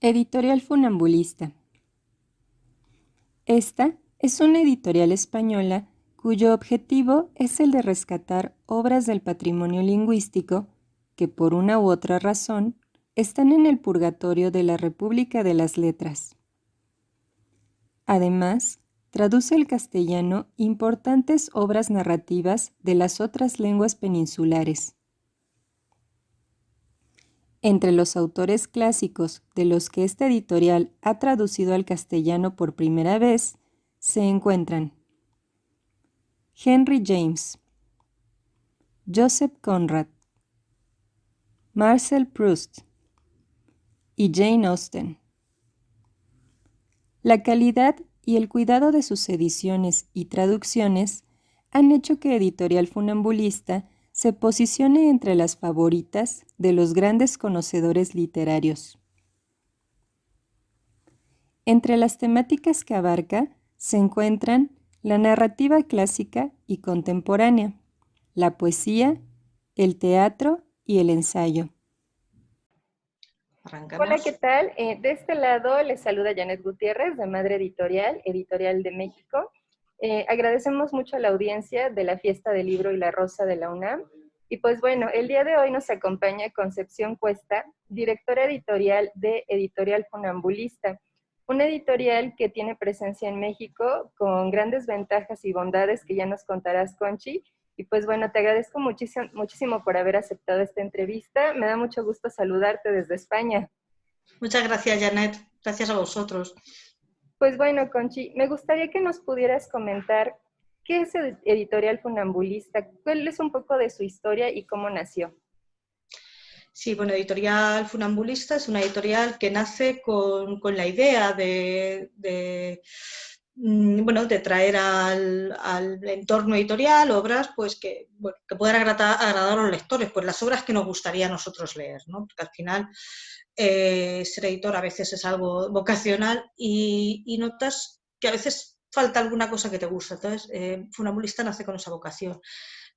Editorial Funambulista. Esta es una editorial española cuyo objetivo es el de rescatar obras del patrimonio lingüístico que por una u otra razón están en el purgatorio de la República de las Letras. Además, traduce al castellano importantes obras narrativas de las otras lenguas peninsulares. Entre los autores clásicos de los que esta editorial ha traducido al castellano por primera vez, se encuentran Henry James, Joseph Conrad, Marcel Proust y Jane Austen. La calidad y el cuidado de sus ediciones y traducciones han hecho que Editorial Funambulista se posicione entre las favoritas de los grandes conocedores literarios. Entre las temáticas que abarca se encuentran la narrativa clásica y contemporánea, la poesía, el teatro y el ensayo. Hola, ¿qué tal? De este lado les saluda Janet Gutiérrez, de Madre Editorial, Editorial de México. Agradecemos mucho a la audiencia de la Fiesta del Libro y la Rosa de la UNAM. Y pues bueno, el día de hoy nos acompaña Concepción Cuesta, directora editorial de Editorial Funambulista, una editorial que tiene presencia en México con grandes ventajas y bondades que ya nos contarás, Conchi. Y pues bueno, te agradezco muchísimo por haber aceptado esta entrevista. Me da mucho gusto saludarte desde España. Muchas gracias, Janet. Gracias a vosotros. Pues bueno, Conchi, me gustaría que nos pudieras comentar qué es Editorial Funambulista, cuál es un poco de su historia y cómo nació. Sí, bueno, Editorial Funambulista es una editorial que nace con la idea de traer al entorno editorial obras pues, que puedan agradar a los lectores, pues las obras que nos gustaría a nosotros leer, ¿no? Porque al final ser editor a veces es algo vocacional y notas que a veces falta alguna cosa que te gusta. Entonces, Funambulista nace con esa vocación.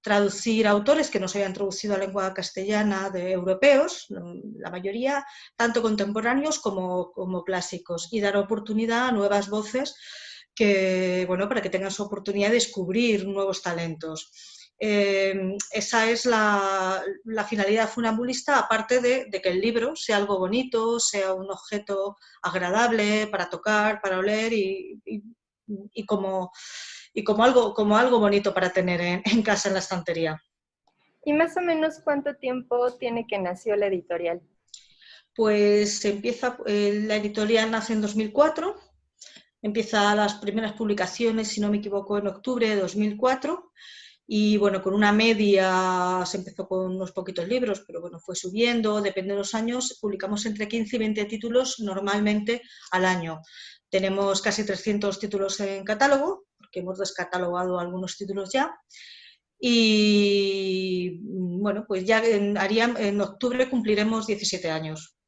Traducir autores que no se habían traducido a lengua castellana de europeos, la mayoría, tanto contemporáneos como clásicos, y dar oportunidad a nuevas voces que, bueno, para que tengan su oportunidad de descubrir nuevos talentos. Esa es la finalidad funambulista, aparte de que el libro sea algo bonito, sea un objeto agradable para tocar, para oler y como algo bonito para tener en casa, en la estantería. ¿Y más o menos cuánto tiempo tiene que nació la editorial? Pues la editorial nace en 2004, empieza las primeras publicaciones, si no me equivoco, en octubre de 2004, y bueno, con una media se empezó con unos poquitos libros, pero bueno, fue subiendo, depende de los años, publicamos entre 15 y 20 títulos normalmente al año. Tenemos casi 300 títulos en catálogo, porque hemos descatalogado algunos títulos ya, y bueno, pues ya en octubre cumpliremos 17 años.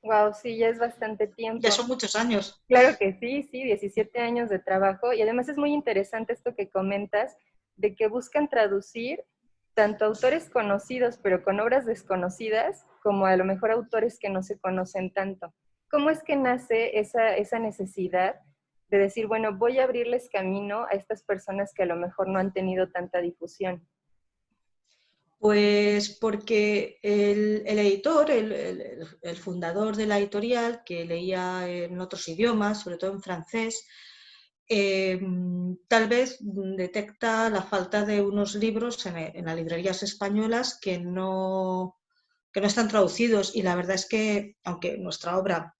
Wow, sí, ya es bastante tiempo. Ya son muchos años. Claro que sí, 17 años de trabajo, y además es muy interesante esto que comentas, de que buscan traducir tanto autores conocidos pero con obras desconocidas, como a lo mejor autores que no se conocen tanto. ¿Cómo es que nace esa necesidad de decir, bueno, voy a abrirles camino a estas personas que a lo mejor no han tenido tanta difusión? Pues porque el editor, el fundador de la editorial, que leía en otros idiomas, sobre todo en francés, tal vez detecta la falta de unos libros en las librerías españolas que no están traducidos, y la verdad es que, aunque nuestra obra,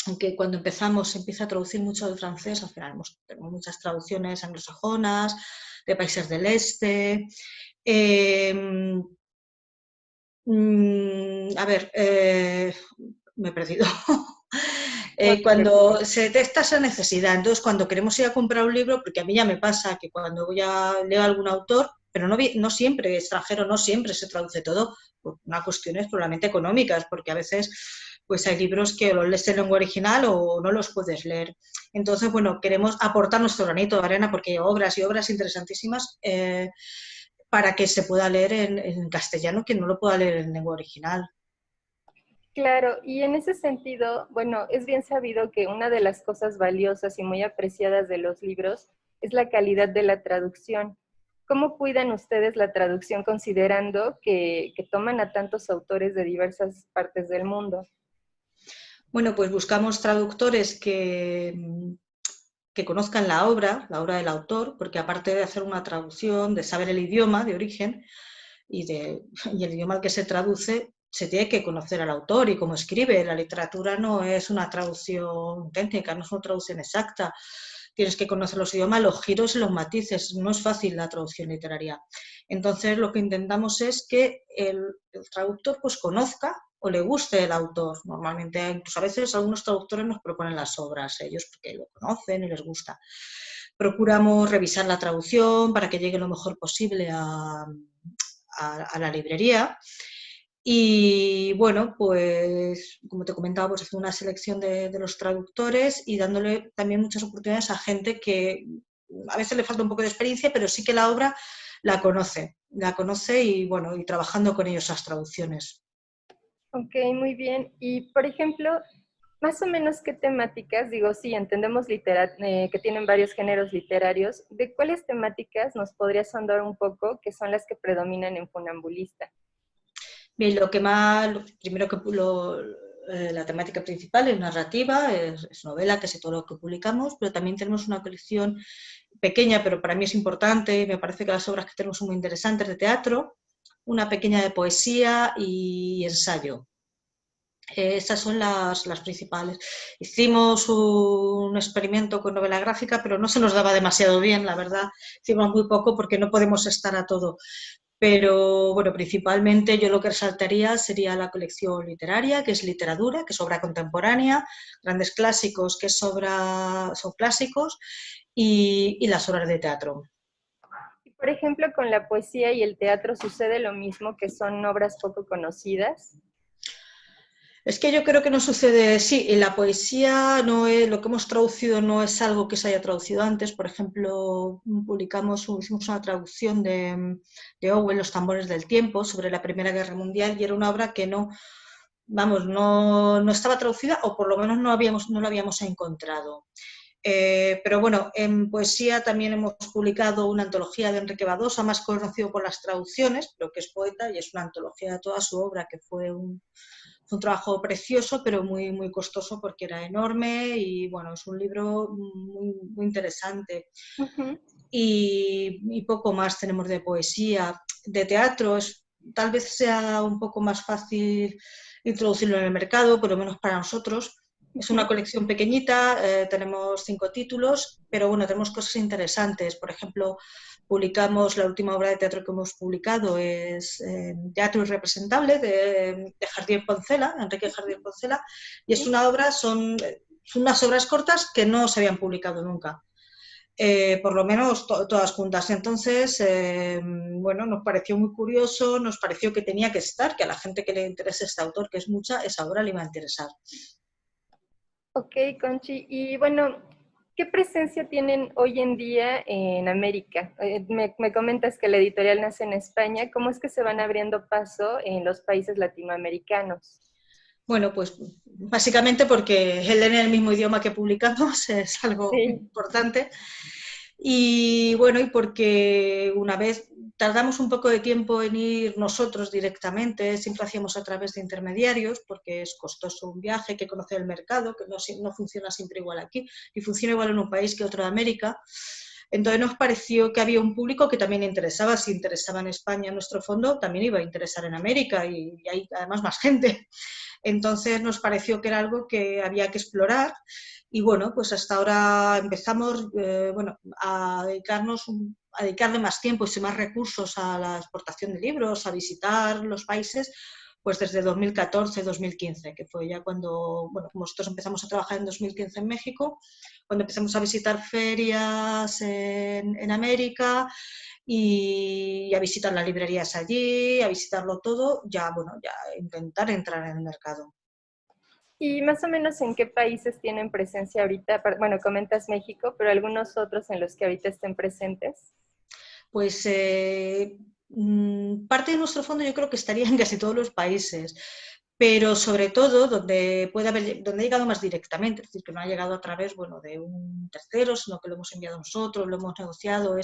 aunque cuando empezamos se empieza a traducir mucho del francés, al final tenemos muchas traducciones anglosajonas, de países del este. A ver, me he perdido. Cuando se detecta esa necesidad, entonces cuando queremos ir a comprar un libro, porque a mí ya me pasa que cuando voy a leer a algún autor, pero no siempre, extranjero, no siempre se traduce todo, por una cuestiones probablemente económicas, porque a veces pues hay libros que los lees en lengua original o no los puedes leer. Entonces, bueno, queremos aportar nuestro granito de arena porque hay obras y obras interesantísimas para que se pueda leer en castellano, quien no lo pueda leer en lengua original. Claro, y en ese sentido, bueno, es bien sabido que una de las cosas valiosas y muy apreciadas de los libros es la calidad de la traducción. ¿Cómo cuidan ustedes la traducción considerando que toman a tantos autores de diversas partes del mundo? Bueno, pues buscamos traductores que conozcan la obra del autor, porque aparte de hacer una traducción, de saber el idioma de origen y el idioma al que se traduce, se tiene que conocer al autor y cómo escribe. La literatura no es una traducción técnica, no es una traducción exacta. Tienes que conocer los idiomas, los giros y los matices. No es fácil la traducción literaria. Entonces, lo que intentamos es que el traductor pues conozca o le guste el autor. Normalmente, incluso a veces algunos traductores nos proponen las obras, ellos porque lo conocen y les gusta. Procuramos revisar la traducción para que llegue lo mejor posible a la librería. Y bueno, pues como te comentaba, pues hacer una selección de los traductores y dándole también muchas oportunidades a gente que a veces le falta un poco de experiencia, pero sí que la obra la conoce y bueno, y trabajando con ellos las traducciones. Ok, muy bien. Y por ejemplo, más o menos qué temáticas, digo, sí, entendemos que tienen varios géneros literarios, ¿de cuáles temáticas nos podrías ahondar un poco que son las que predominan en Funambulista? Bien, lo primero la temática principal es narrativa, es novela, que es todo lo que publicamos, pero también tenemos una colección pequeña, pero para mí es importante, y me parece que las obras que tenemos son muy interesantes, de teatro, una pequeña de poesía y ensayo. Esas son las principales. Hicimos un experimento con novela gráfica, pero no se nos daba demasiado bien, la verdad. Hicimos muy poco porque no podemos estar a todo. Pero bueno, principalmente yo lo que resaltaría sería la colección literaria, que es literatura, que es obra contemporánea, grandes clásicos, que es son clásicos, y las obras de teatro. Y por ejemplo, con la poesía y el teatro sucede lo mismo, que son obras poco conocidas. Es que yo creo que no sucede, sí, en la poesía no es, lo que hemos traducido no es algo que se haya traducido antes. Por ejemplo, hicimos una traducción de Orwell, Los tambores del tiempo, sobre la Primera Guerra Mundial, y era una obra que no, vamos, no estaba traducida, o por lo menos no la habíamos encontrado. Pero bueno, en poesía también hemos publicado una antología de Enrique Badosa, más conocido por las traducciones, pero que es poeta y es una antología de toda su obra, que fue un trabajo precioso, pero muy, muy costoso porque era enorme y bueno, es un libro muy, muy interesante. Ujú. Y poco más tenemos de poesía. De teatro tal vez sea un poco más fácil introducirlo en el mercado, por lo menos para nosotros. Es una Ujú. colección pequeñita, tenemos 5 títulos, pero bueno, tenemos cosas interesantes. Por ejemplo, publicamos, la última obra de teatro que hemos publicado es Teatro Irrepresentable de Jardier Poncela, Enrique Jardier Poncela, y es Sí. una obra, son unas obras cortas que no se habían publicado nunca. Por lo menos todas juntas. Entonces, bueno, nos pareció muy curioso, nos pareció que tenía que estar, que a la gente que le interese este autor, que es mucha, esa obra le iba a interesar. Ok, Conchi. Y bueno, ¿qué presencia tienen hoy en día en América? Me comentas que la editorial nace en España. ¿Cómo es que se van abriendo paso en los países latinoamericanos? Bueno, pues básicamente porque él en el mismo idioma que publicamos es algo Sí. importante. Y bueno, y porque una vez tardamos un poco de tiempo en ir nosotros directamente, siempre hacíamos a través de intermediarios, porque es costoso un viaje, hay que conocer el mercado, que no funciona siempre igual aquí, y funciona igual en un país que otro de América. Entonces nos pareció que había un público que también interesaba, si interesaba en España nuestro fondo, también iba a interesar en América, y hay además más gente. Entonces nos pareció que era algo que había que explorar y bueno, pues hasta ahora empezamos bueno, a dedicarle más tiempo y más recursos a la exportación de libros, a visitar los países, pues desde 2014-2015, que fue ya cuando, bueno, nosotros empezamos a trabajar en 2015 en México, cuando empezamos a visitar ferias en América y a visitar las librerías allí, a visitarlo todo, ya, bueno, ya intentar entrar en el mercado. ¿Y más o menos en qué países tienen presencia ahorita? Bueno, comentas México, pero algunos otros en los que ahorita estén presentes. Pues parte de nuestro fondo yo creo que estaría en casi todos los países. pero sobre todo donde ha llegado más directamente, es decir, que no ha llegado a través, bueno, de un tercero, sino que lo hemos enviado nosotros, lo hemos negociado,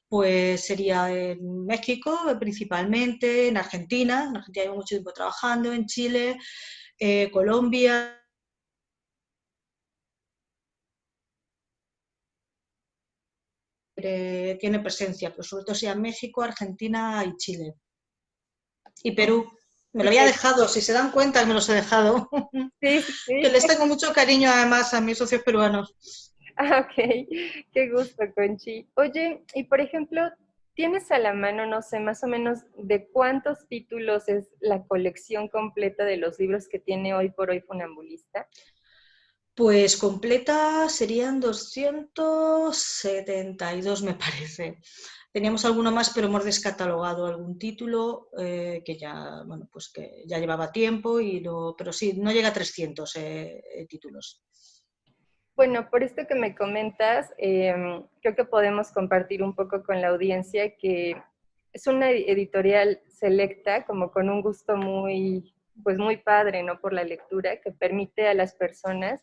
pues sería en México principalmente, en Argentina llevo mucho tiempo trabajando, en Chile, Colombia. Tiene presencia, pero sobre todo sea México, Argentina y Chile. Y Perú. Me lo había dejado, si se dan cuenta me los he dejado. Sí, sí, Que sí. les tengo mucho cariño además a mis socios peruanos. Ah, ok, qué gusto, Conchi. Oye, y por ejemplo, ¿tienes a la mano, no sé, más o menos de cuántos títulos es la colección completa de los libros que tiene hoy por hoy Funambulista? Pues completa serían 272, me parece. Teníamos alguno más, pero hemos descatalogado algún título que ya, bueno, pues que ya llevaba tiempo, pero sí, no llega a 300 títulos. Bueno, por esto que me comentas, creo que podemos compartir un poco con la audiencia que es una editorial selecta, como con un gusto muy, pues muy padre, ¿no? Por la lectura, que permite a las personas,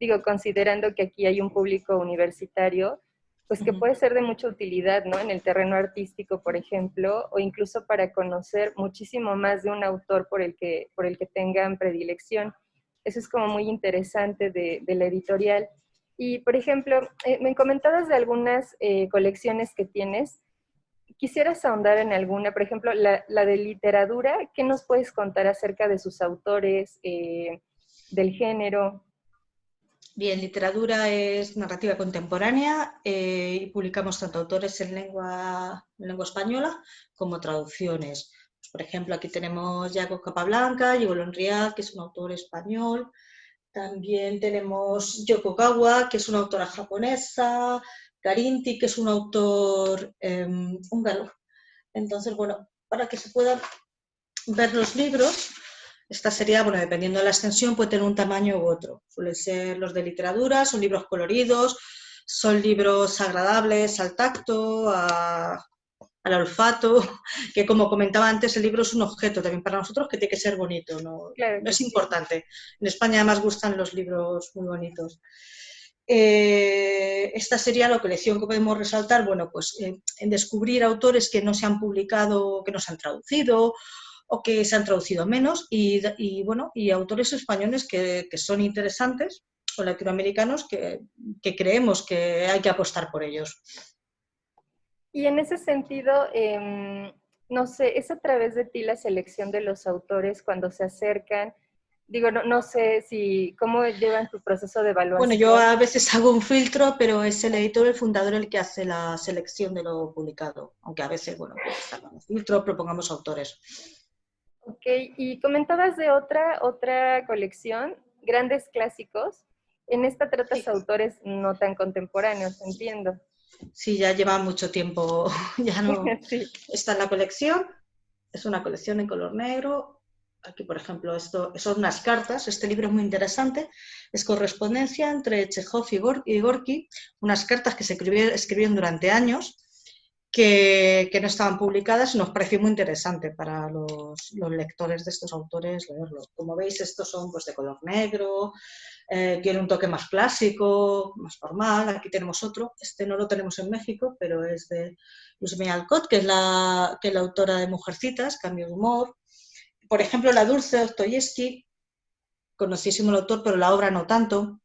digo, considerando que aquí hay un público universitario, pues que puede ser de mucha utilidad, ¿no? En el terreno artístico, por ejemplo, o incluso para conocer muchísimo más de un autor por el que tengan predilección. Eso es como muy interesante de la editorial. Y, por ejemplo, me comentabas de algunas colecciones que tienes. Quisieras ahondar en alguna, por ejemplo, la de literatura. ¿Qué nos puedes contar acerca de sus autores, del género? Bien, literatura es narrativa contemporánea y publicamos tanto autores en lengua española como traducciones. Pues, por ejemplo, aquí tenemos Jacob Capablanca, Yvonne Riad, que es un autor español. También tenemos Yoko Kawa, que es una autora japonesa. Carinti, que es un autor húngaro. Entonces, bueno, para que se puedan ver los libros, esta sería, bueno, dependiendo de la extensión, puede tener un tamaño u otro. Suelen ser los de literatura, son libros coloridos, son libros agradables al tacto, al olfato, que como comentaba antes, el libro es un objeto también para nosotros que tiene que ser bonito, ¿no? Claro que Es sí. importante. En España además gustan los libros muy bonitos. Esta sería la colección que podemos resaltar, bueno, pues en descubrir autores que no se han publicado, que no se han traducido, o que se han traducido menos, bueno, y autores españoles que son interesantes, o latinoamericanos que creemos que hay que apostar por ellos. Y en ese sentido, no sé, ¿es a través de ti la selección de los autores cuando se acercan? Digo, no sé si, ¿cómo llevan su proceso de Bueno, yo evaluación? a veces hago un filtro, pero es el editor, el fundador, el que hace la selección de lo publicado, aunque a veces, bueno, pues hagamos filtro, propongamos autores. Ok, y comentabas de otra colección, Grandes Clásicos. En esta tratas Sí, autores no tan contemporáneos, entiendo. sí, ya lleva mucho tiempo, ya no Sí. está en la colección, es una colección en color negro. Aquí, por ejemplo, esto son unas cartas, este libro es muy interesante, es correspondencia entre Chekhov y Gorky, unas cartas que se escribieron durante años, que no estaban publicadas y nos pareció muy interesante para los lectores de estos autores leerlo. Como veis, estos son pues, de color negro, tiene un toque más clásico, más formal. Aquí tenemos otro, este no lo tenemos en México, pero es de Luzmilla Alcott, que es la autora de Mujercitas, Cambio de Humor. Por ejemplo, La Dulce, Dostoyevsky, conocidísimo el autor, pero la obra no tanto.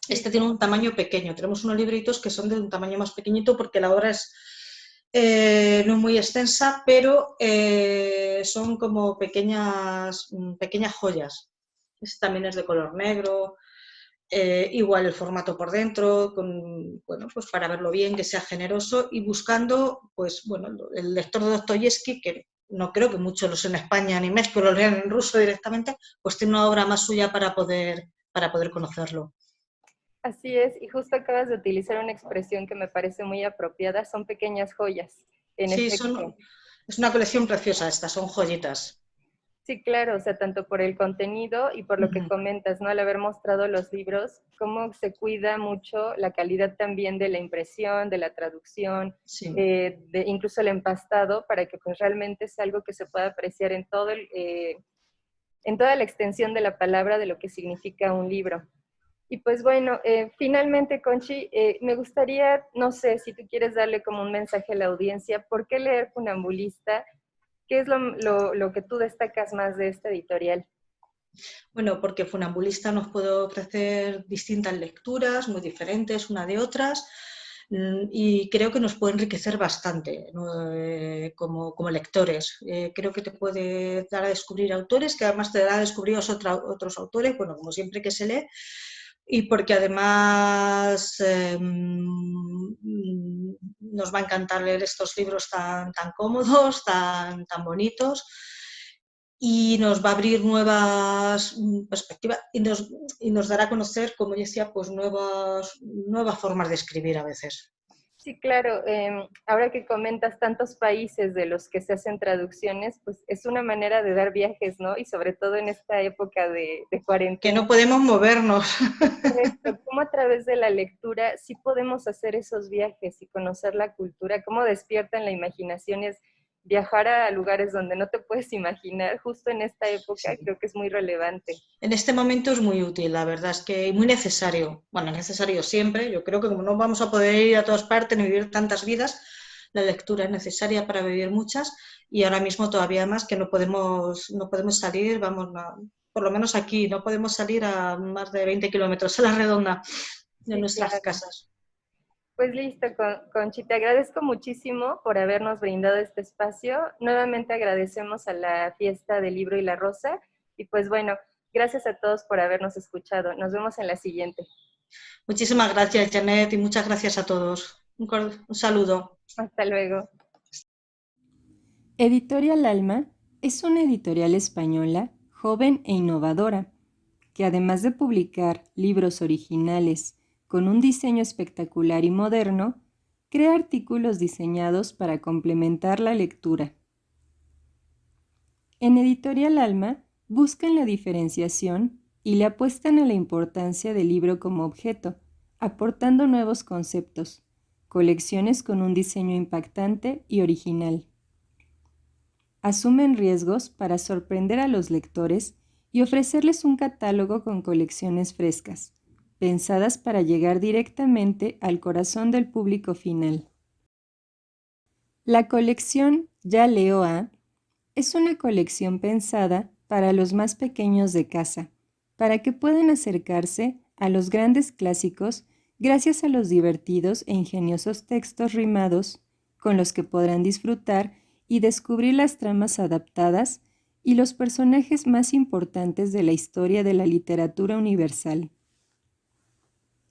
Sí, Este tiene un tamaño pequeño. Tenemos unos libritos que son de un tamaño más pequeñito porque la obra es no muy extensa, pero son como pequeñas joyas. Este también es de color negro, igual el formato por dentro, bueno, pues para verlo bien, que sea generoso y buscando, pues bueno, el lector de Dostoyevsky, que no creo que muchos los en España ni México lo lean en ruso directamente, pues tiene una obra más suya para poder conocerlo. así es. Y justo acabas de utilizar una expresión que me parece muy apropiada, son pequeñas joyas, en Sí, efecto. es una colección preciosa esta, son joyitas. Sí, claro, o sea, tanto por el contenido y por lo que Uh-huh. comentas, ¿no? Al haber mostrado los libros, cómo se cuida mucho la calidad también de la impresión, de la traducción, Sí. de incluso el empastado, para que pues realmente sea algo que se pueda apreciar en toda la extensión de la palabra de lo que significa un libro. Y pues bueno, finalmente, Conchi, me gustaría, no sé, si tú quieres darle como un mensaje a la audiencia, ¿por qué leer Funambulista? ¿Qué es lo que tú destacas más de esta editorial? Bueno, porque Funambulista nos puede ofrecer distintas lecturas, muy diferentes una de otras, y creo que nos puede enriquecer bastante, ¿no? Como lectores. Creo que te puede dar a descubrir autores, que además te da a descubrir otros autores, bueno, como siempre que se lee, y porque además nos va a encantar leer estos libros tan cómodos, tan bonitos, y nos va a abrir nuevas perspectivas y nos dará a conocer, como decía, pues nuevas formas de escribir a veces. Sí, claro. Ahora que comentas tantos países de los que se hacen traducciones, pues es una manera de dar viajes, ¿no? Y sobre todo en esta época de Que cuarentena. no podemos movernos. Correcto. Cómo a través de la lectura sí podemos hacer esos viajes y conocer la cultura, cómo despiertan la imaginación, es viajar a lugares donde no te puedes imaginar, justo en esta época Sí. creo que es muy relevante. En este momento es muy útil, la verdad es que muy necesario. Bueno, necesario siempre. Yo creo que como no vamos a poder ir a todas partes ni vivir tantas vidas, la lectura es necesaria para vivir muchas, y ahora mismo todavía más que no podemos salir, vamos, por lo menos aquí, no podemos salir a más de 20 kilómetros a la redonda de Sí, nuestras claro. casas. Pues listo, Conchi, te agradezco muchísimo por habernos brindado este espacio. Nuevamente agradecemos a la Fiesta del Libro y la Rosa. Y pues bueno, gracias a todos por habernos escuchado. Nos vemos en la siguiente. Muchísimas gracias, Janet, y muchas gracias a todos. Un saludo. Hasta luego. Editorial Alma es una editorial española joven e innovadora, que además de publicar libros originales con un diseño espectacular y moderno, crea artículos diseñados para complementar la lectura. En Editorial Alma buscan la diferenciación y le apuestan a la importancia del libro como objeto, aportando nuevos conceptos, colecciones con un diseño impactante y original. Asumen riesgos para sorprender a los lectores y ofrecerles un catálogo con colecciones frescas, pensadas para llegar directamente al corazón del público final. La colección Ya Leo A es una colección pensada para los más pequeños de casa, para que puedan acercarse a los grandes clásicos gracias a los divertidos e ingeniosos textos rimados con los que podrán disfrutar y descubrir las tramas adaptadas y los personajes más importantes de la historia de la literatura universal.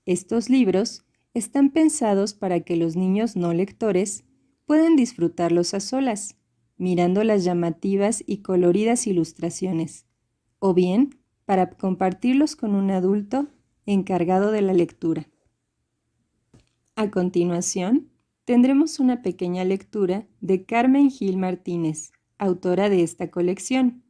Estos libros están pensados para que los niños no lectores puedan disfrutarlos a solas, mirando las llamativas y coloridas ilustraciones, o bien para compartirlos con un adulto encargado de la lectura. A continuación, tendremos una pequeña lectura de Carmen Gil Martínez, autora de esta colección.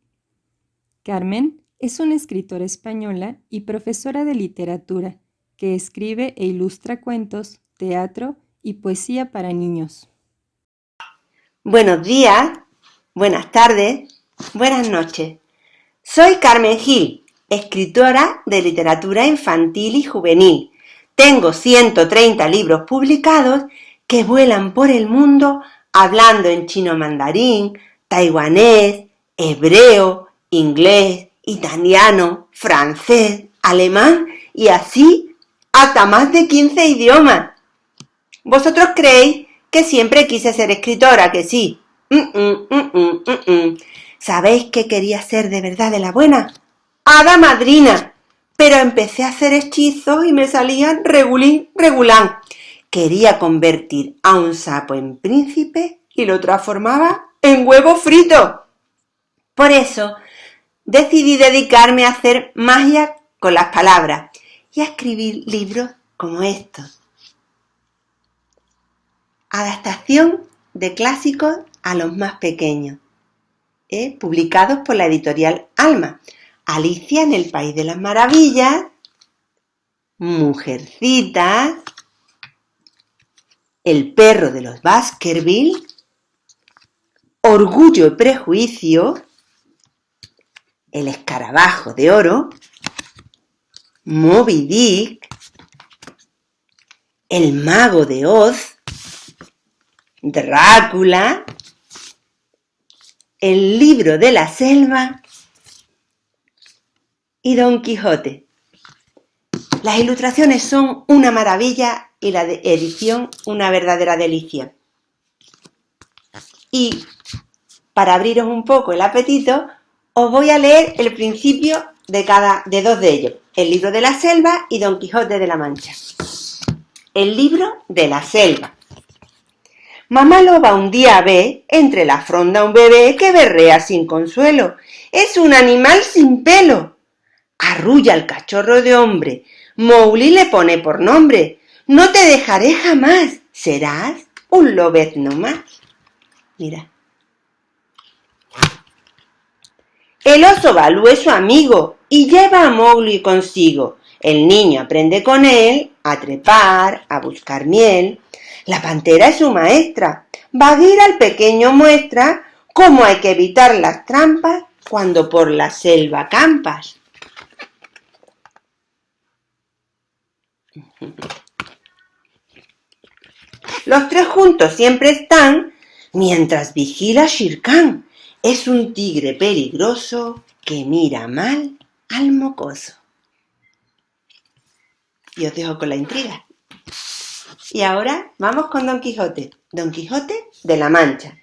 Carmen es una escritora española y profesora de literatura que escribe e ilustra cuentos, teatro y poesía para niños. Buenos días, buenas tardes, buenas noches. Soy Carmen Gil, escritora de literatura infantil y juvenil. Tengo 130 libros publicados que vuelan por el mundo hablando en chino mandarín, taiwanés, hebreo, inglés, italiano, francés, alemán y así hasta más de 15 idiomas. ¿Vosotros creéis que siempre quise ser escritora, que sí? ¿Sabéis qué quería ser de verdad de la buena? ¡Hada madrina! Pero empecé a hacer hechizos y me salían regulín, regulán. Quería convertir a un sapo en príncipe y lo transformaba en huevo frito. Por eso decidí dedicarme a hacer magia con las palabras y a escribir libros como estos. Adaptación de clásicos a los más pequeños, publicados por la editorial Alma. Alicia en el País de las Maravillas, Mujercitas, El perro de los Baskerville, Orgullo y Prejuicio, El escarabajo de oro, Moby Dick, El mago de Oz, Drácula, El libro de la selva y Don Quijote. Las ilustraciones son una maravilla y la edición una verdadera delicia. Y para abriros un poco el apetito, os voy a leer el principio de dos de ellos, El libro de la selva y Don Quijote de la Mancha. El libro de la selva. Mamá loba un día ve entre la fronda un bebé que berrea sin consuelo. Es un animal sin pelo. Arrulla al cachorro de hombre. Mowgli le pone por nombre. No te dejaré jamás. Serás un lobezno más. Mira. El oso Balú es su amigo y lleva a Mowgli consigo. El niño aprende con él a trepar, a buscar miel. La pantera es su maestra. Bagheera al pequeño muestra cómo hay que evitar las trampas cuando por la selva campas. Los tres juntos siempre están mientras vigila Shere Khan. Es un tigre peligroso que mira mal al mocoso. Y os dejo con la intriga. Y ahora vamos con Don Quijote. Don Quijote de la Mancha.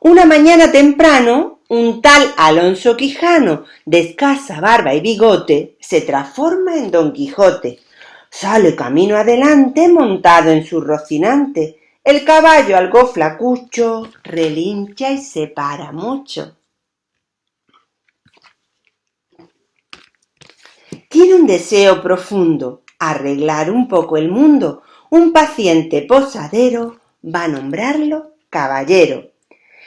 Una mañana temprano, un tal Alonso Quijano, de escasa barba y bigote, se transforma en Don Quijote. Sale camino adelante montado en su rocinante. El caballo algo flacucho relincha y se para mucho. Tiene un deseo profundo, arreglar un poco el mundo. Un paciente posadero va a nombrarlo caballero.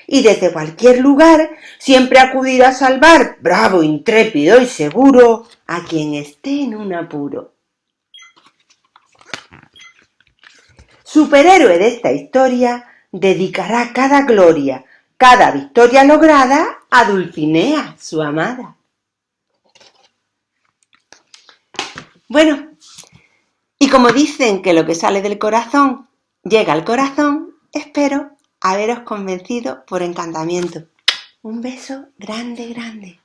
Y desde cualquier lugar siempre acudirá a salvar, bravo, intrépido y seguro, a quien esté en un apuro. Superhéroe de esta historia, dedicará cada gloria, cada victoria lograda a Dulcinea, su amada. Bueno, y como dicen que lo que sale del corazón llega al corazón, espero haberos convencido por encantamiento. Un beso grande, grande.